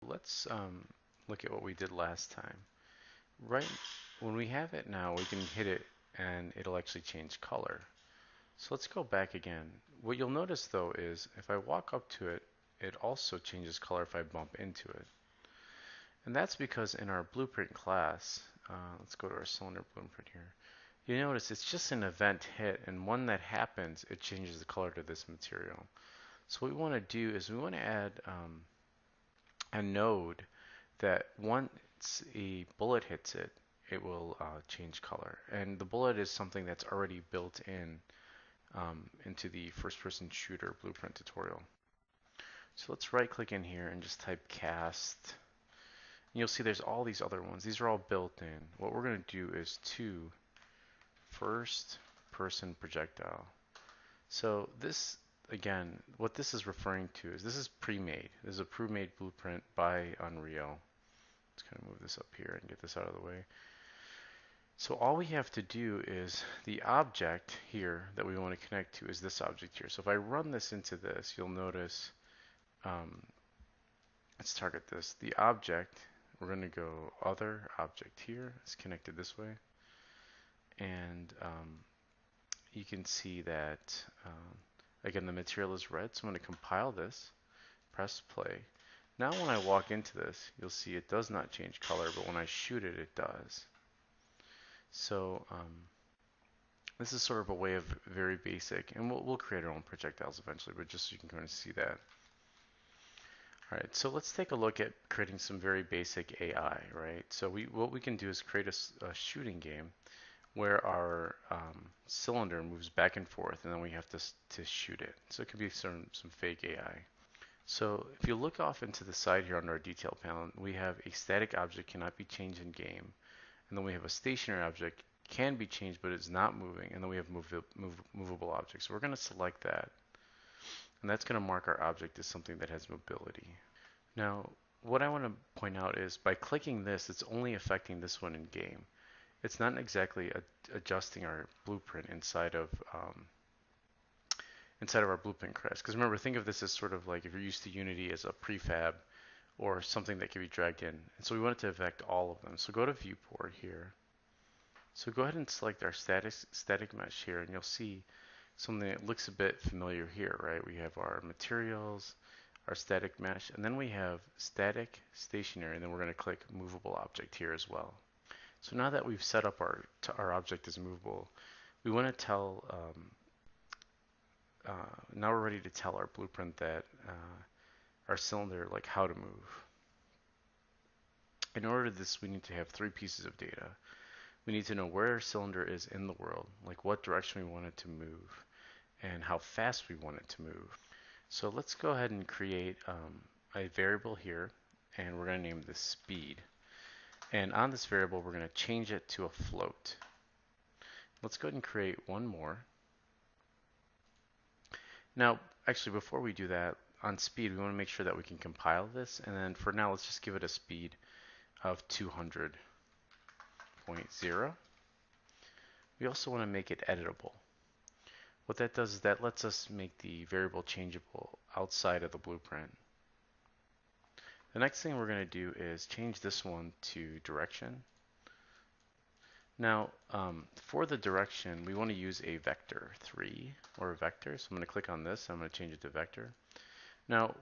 let's look at what we did last time. Right when we have it now, we can hit it and it'll actually change color. So let's go back again. What you'll notice though is if I walk up to it, it also changes color if I bump into it. And that's because in our blueprint class, let's go to our cylinder blueprint here. You notice it's just an event hit, and when that happens, it changes the color to this material. So what we want to do is we want to add a node that once a bullet hits it, it will change color. And the bullet is something that's already built in into the first-person shooter blueprint tutorial. So let's right-click in here and just type cast. And you'll see there's all these other ones. These are all built in. What we're going to do is to first-person projectile. So this, again, what this is referring to is this is pre-made. This is a pre-made blueprint by Unreal. Let's kind of move this up here and get this out of the way. So all we have to do is the object here that we want to connect to is this object here. So if I run this into this, you'll notice, let's target this. The object, we're going to go other object here. It's connected this way. And you can see that, again, the material is red. So I'm going to compile this, press play. Now when I walk into this, you'll see it does not change color, but when I shoot it, it does. So this is sort of a way of very basic, and we'll create our own projectiles eventually, but just so you can kind of see that. All right, so let's take a look at creating some very basic AI, right? So what we can do is create a shooting game where our cylinder moves back and forth, and then we have to shoot it. So it could be some fake AI. So if you look off into the side here under our detail panel, we have a static object cannot be changed in game. And then we have a stationary object can be changed but is not moving. And then we have movable objects. So we're going to select that. And that's going to mark our object as something that has mobility. Now, what I want to point out is by clicking this, it's only affecting this one in game. It's not exactly adjusting our blueprint inside of our blueprint class. Because remember, think of this as sort of like if you're used to Unity as a prefab or something that can be dragged in. And so we want it to affect all of them. So go to viewport here. So go ahead and select our static mesh here, and you'll see something that looks a bit familiar here, right? We have our materials, our static mesh, and then we have static, stationary, and then we're going to click movable object here as well. So now that we've set up our object as movable, we want to tell, now we're ready to tell our blueprint that our cylinder, like how to move. In order to this, we need to have 3 pieces of data. We need to know where our cylinder is in the world, like what direction we want it to move, and how fast we want it to move. So let's go ahead and create a variable here, and we're going to name this speed. And on this variable, we're going to change it to a float. Let's go ahead and create one more. Now, actually, before we do that, on speed, we want to make sure that we can compile this. And then for now, let's just give it a speed of 200.0. We also want to make it editable. What that does is that lets us make the variable changeable outside of the blueprint. The next thing we're going to do is change this one to direction. Now, for the direction, we want to use a vector 3 or a vector. So I'm going to click on this. I'm going to change it to vector. Now,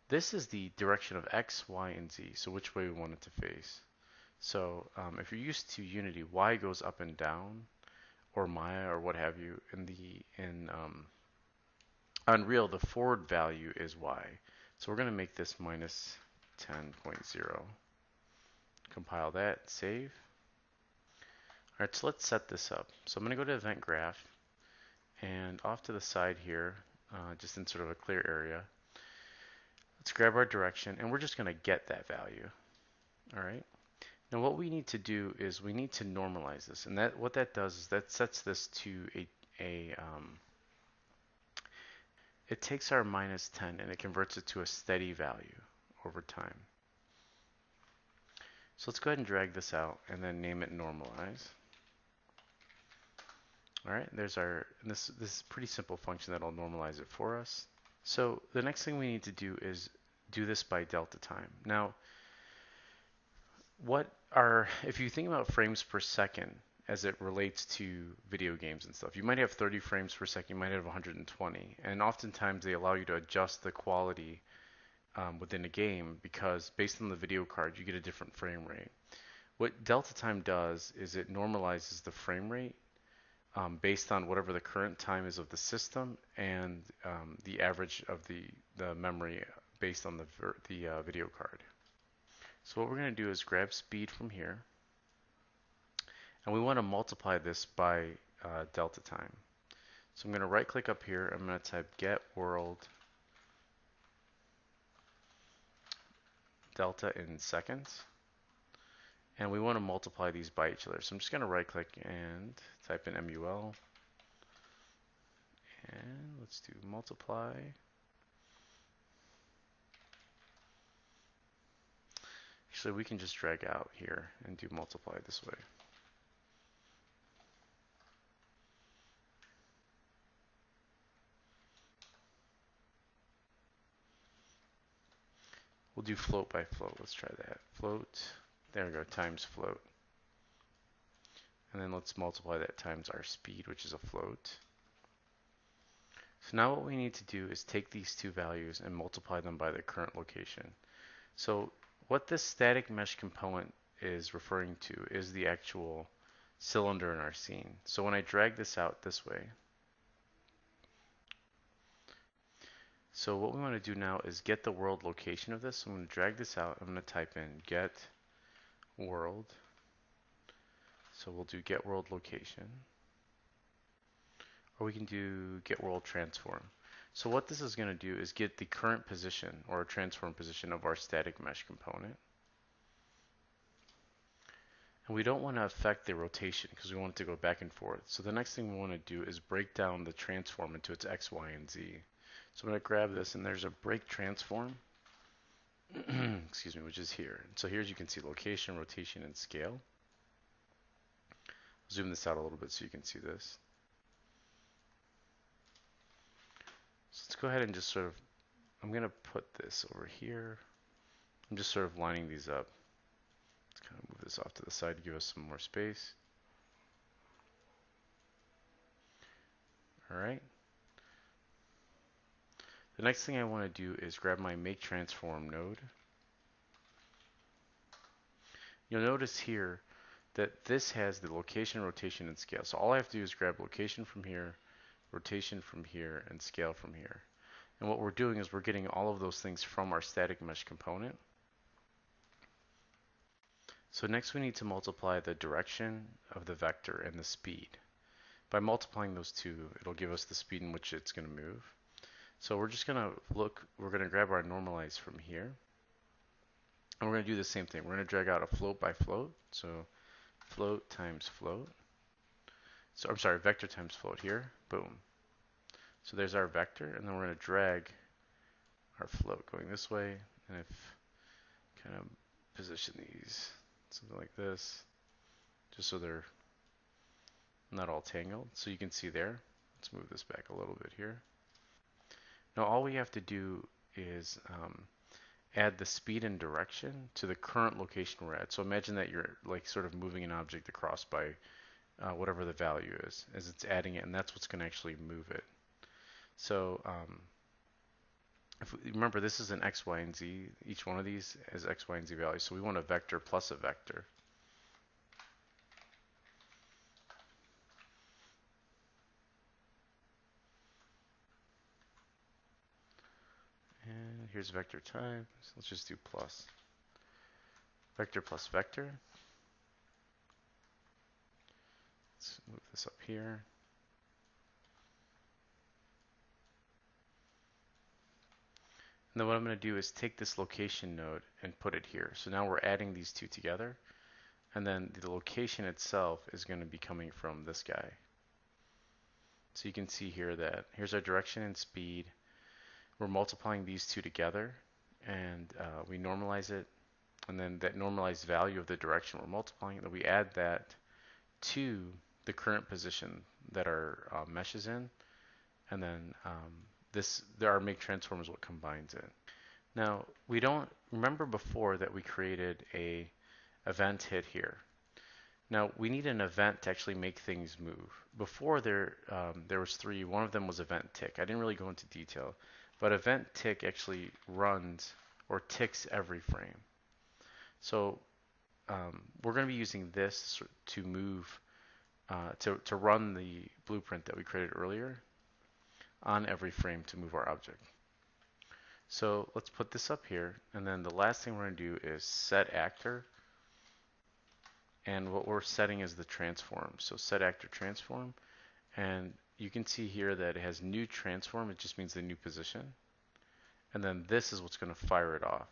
this is the direction of X, Y, and Z. So which way we want it to face. So if you're used to Unity, Y goes up and down, or Maya, or what have you. In Unreal, the forward value is Y. So we're going to make this minus 10.0. Compile that, save. All right, so let's set this up. So I'm going to go to Event Graph, and off to the side here, just in sort of a clear area, let's grab our direction, and we're just going to get that value. All right. Now what we need to do is we need to normalize this, and what that does is that sets this to it takes our minus 10 and it converts it to a steady value over time. So let's go ahead and drag this out and then name it normalize. All right, there's this is a pretty simple function that'll normalize it for us. So the next thing we need to do is do this by delta time. Now, if you think about frames per second as it relates to video games and stuff, you might have 30 frames per second, you might have 120, and oftentimes they allow you to adjust the quality within a game because based on the video card, you get a different frame rate. What delta time does is it normalizes the frame rate based on whatever the current time is of the system and the average of the memory based on the video card. So what we're going to do is grab speed from here, and we want to multiply this by delta time. So I'm going to right click up here, I'm going to type get world delta in seconds, and we want to multiply these by each other. So I'm just going to right click and type in MUL, and let's do multiply. Actually, we can just drag out here and do multiply this way. We'll do float by float. Let's try that. Float, there we go, times float. And then let's multiply that times our speed, which is a float. So now what we need to do is take these two values and multiply them by the current location. So what this static mesh component is referring to is the actual cylinder in our scene. So when I drag this out this way, so what we want to do now is get the world location of this. So I'm going to drag this out. I'm going to type in get world. So we'll do get world location. Or we can do get world transform. So what this is going to do is get the current position or transform position of our static mesh component. And we don't want to affect the rotation because we want it to go back and forth. So the next thing we want to do is break down the transform into its X, Y, and Z. So I'm going to grab this, and there's a break transform, excuse me, which is here. So here you can see location, rotation, and scale. Zoom this out a little bit so you can see this. So let's go ahead and just sort of, I'm going to put this over here. I'm just sort of lining these up. Let's kind of move this off to the side to give us some more space. All right. The next thing I want to do is grab my make transform node. You'll notice here that this has the location, rotation, and scale. So all I have to do is grab location from here, rotation from here, and scale from here. And what we're doing is we're getting all of those things from our static mesh component. So next we need to multiply the direction of the vector and the speed. By multiplying those two, it'll give us the speed in which it's going to move. So we're just going to we're going to grab our normalize from here. And we're going to do the same thing. We're going to drag out a float by float. So float times float. So I'm sorry, vector times float here. Boom. So there's our vector, and then we're going to drag our float going this way. And if kind of position these something like this, just so they're not all tangled. So you can see there. Let's move this back a little bit here. Now all we have to do is add the speed and direction to the current location we're at. So imagine that you're like sort of moving an object across by whatever the value is, as it's adding it, and that's what's going to actually move it. So remember, this is an X, Y, and Z. Each one of these has X, Y, and Z values. So we want a vector plus a vector. And here's vector time. So let's just do plus. Vector plus vector. Let's move this up here. And then what I'm going to do is take this location node and put it here. So now we're adding these two together. And then the location itself is going to be coming from this guy. So you can see here that here's our direction and speed. We're multiplying these two together, and we normalize it. And then that normalized value of the direction we're multiplying, and then we add that to the current position that our mesh is in. And then our make transform is what combines it. Now, we don't remember before that we created a event hit here. Now, we need an event to actually make things move. Before there was three. One of them was event tick. I didn't really go into detail, but event tick actually runs or ticks every frame. So we're going to be using this to move, to run the blueprint that we created earlier on every frame to move our object. So let's put this up here, and then the last thing we're going to do is set actor, and what we're setting is the transform. So set actor transform, and you can see here that it has new transform. It just means the new position, and then this is what's going to fire it off.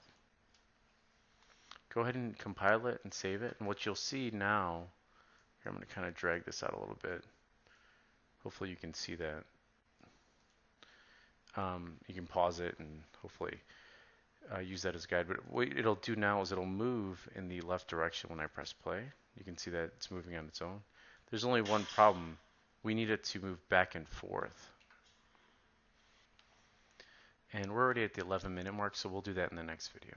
Go ahead and compile it and save it, and what you'll see now, here I'm going to kind of drag this out a little bit. Hopefully you can see that. You can pause it and hopefully use that as a guide. But what it'll do now is it'll move in the left direction when I press play. You can see that it's moving on its own. There's only one problem. We need it to move back and forth. And we're already at the 11-minute mark, so we'll do that in the next video.